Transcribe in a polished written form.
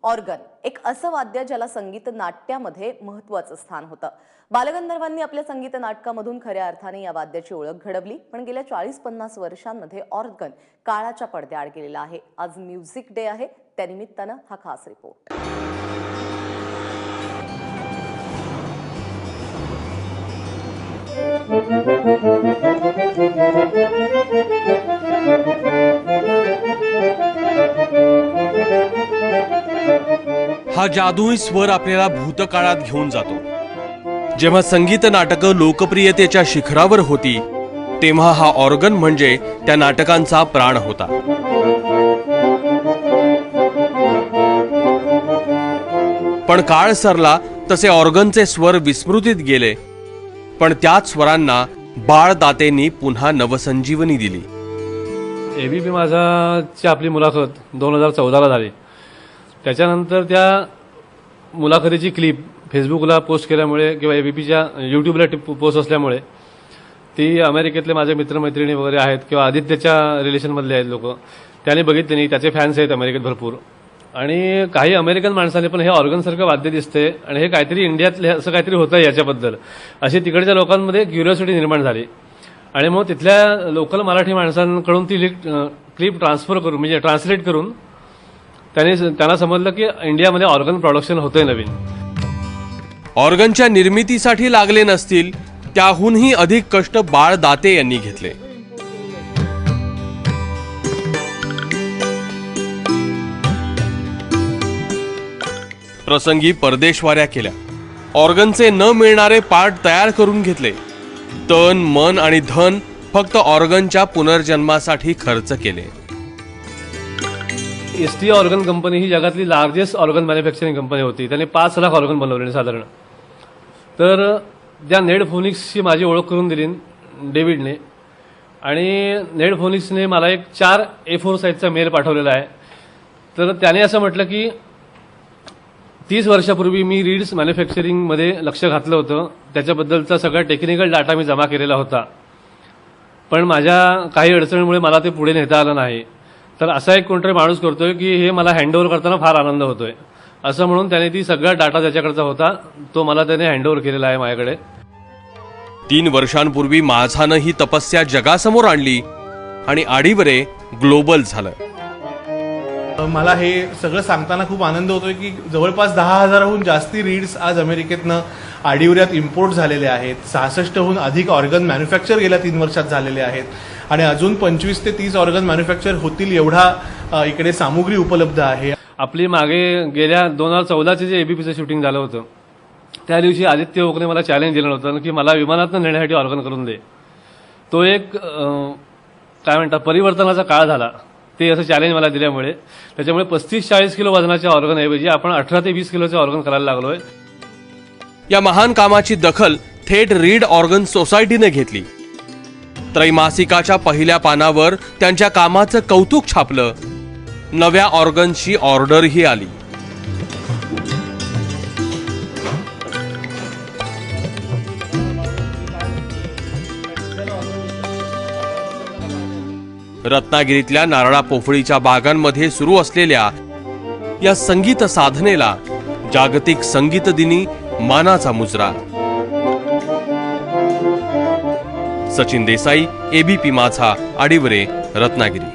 Organ एक असं वाद्य ज्याला संगीत नाट्यामध्ये महत्त्वाचं स्थान होतं। बालगंधर्वांनी आपल्या संगीत नाटकामधून खऱ्या अर्थाने या वाद्याची ओळख घडवली, पण गेल्या 40-50 वर्षांमध्ये ऑर्गन काळाच्या पडद्याआड गेलेला आहे। आज म्युझिक डे आहे, त्यानिमित्तानं हा खास रिपोर्ट। हा जादुई स्वर आपल्याला भूतकाळात घेऊन जातो। जेव्हा संगीत नाटकं लोकप्रियतेच्या शिखरावर होती, तेव्हा हा ऑर्गन म्हणजे त्या नाटकांचा प्राण होता। पण काळ सरला तसे ऑर्गनचे स्वर विस्मृतीत गेले, पण त्याच स्वरांना बाळ दातेंनी पुन्हा नवसंजीवनी दिली। एबीपी माझाची आपली मुलाखत 2014ला झाली। त्याच्यानंतर त्या मुलाखतीची क्लिप फेसबुकला पोस्ट केल्यामुळे किंवा एबीपीच्या यूट्यूबला पोस्ट असल्यामुळे ती अमेरिकेतले माझे मित्रमैत्रिणी वगैरे आहेत किंवा आदित्यच्या रिलेशनमधले आहेत लोक, त्यांनी बघितले नाही, त्याचे फॅन्स आहेत अमेरिकेत भरपूर। आणि काही अमेरिकन माणसांनी पण हे ऑर्गनसारखं वाद्य दिसते आणि हे काहीतरी इंडियातले असं काहीतरी होतं याच्याबद्दल, अशी तिकडच्या लोकांमध्ये क्युरिओसिटी निर्माण झाली। आणि मग तिथल्या लोकल मराठी माणसांकडून ती क्लिप ट्रान्सफर करून म्हणजे ट्रान्सलेट करून त्यांना समजलं की इंडियामध्ये ऑर्गन प्रोडक्शन होतंय नवीन। ऑर्गनच्या निर्मितीसाठी लागले नसतील त्याहूनही अधिक कष्ट बाळ दाते यांनी घेतले। प्रसंगी परदेशवाऱ्या केल्या, ऑर्गनचे न मिळणारे पार्ट तयार करून घेतले, तन मन आणि धन फक्त ऑर्गनच्या पुनर्जन्मासाठी खर्च केले। एसटी ऑर्गन कंपनी ही जगातली लार्जेस्ट ऑर्गन मॅन्युफॅक्चरिंग कंपनी होती। त्यांनी 5 लाख ऑर्गन बनवले साधारण। तर त्या नेड फोनिक्सची माझी ओळख करून दिली डेव्हिडने, आणि नेड फोनिक्सने मला एक 4 A4 साईजचा मेल पाठवलेला आहे। तर त्याने असं म्हटलं की 30 वर्षापूर्वी मी रीड्स मॅन्युफॅक्चरिंगमध्ये लक्ष घातलं होतं, त्याच्याबद्दलचा सगळा टेक्निकल डाटा मी जमा केलेला होता, पण माझ्या काही अडचणीमुळे मला ते पुढे नेता आलं नाही। तर असा एक कोणतरी माणूस करतोय की हे मला हँडओव्हर करताना फार आनंद होतोय, असं म्हणून त्याने ती सगळा डाटा ज्याच्याकडचा होता तो मला त्याने हँडओव्हर केलेला आहे माझ्याकडे। 3 वर्षांपूर्वी माझानं ही तपस्या जगासमोर आणली आणि आडीवरे ग्लोबल झालं। मला हे सगळं सांगताना खूप आनंद होतोय की जवळपास 10,000हून जास्ती रीड्स आज अमेरिकेतनं आडीवऱ्यात इम्पोर्ट झालेले आहेत। 66हून अधिक ऑर्गन मॅन्युफॅक्चर गेल्या 3 वर्षात झालेले आहेत, आणि अजून 25 ते 30 ऑर्गन मॅन्युफॅक्चर होतील एवढा इकडे सामुग्री उपलब्ध आहे। आपली मागे गेल्या 2014चे जे एबीपीचं शूटिंग झालं होतं, त्या दिवशी आदित्य ओकने मला चॅलेंज दिलं होतं की मला विमानातून नेण्यासाठी ऑर्गन करून दे। तो एक काय म्हणतात परिवर्तनाचा काळ झाला ते असं चॅलेंज मला दिल्यामुळे। त्याच्यामुळे 35-40 किलो वजनाच्या ऑर्गन ऐवजी आपण 18 ते 20 किलोचे ऑर्गन करायला लागलोय। या महान कामाची दखल थेट रीड ऑर्गन सोसायटीने घेतली। त्रैमासिकाच्या पहिल्या पानावर त्यांच्या कामाचं कौतुक छापलं, नव्या ऑर्गनची ऑर्डरही आली। रत्नागिरीतल्या नारळा पोफळीच्या बागांमध्ये सुरू असलेल्या या संगीत साधनेला जागतिक संगीत दिनी मानाचा मुजरा। सचिन देसाई, एबीपी माझा, आडीवरे, रत्नागिरी।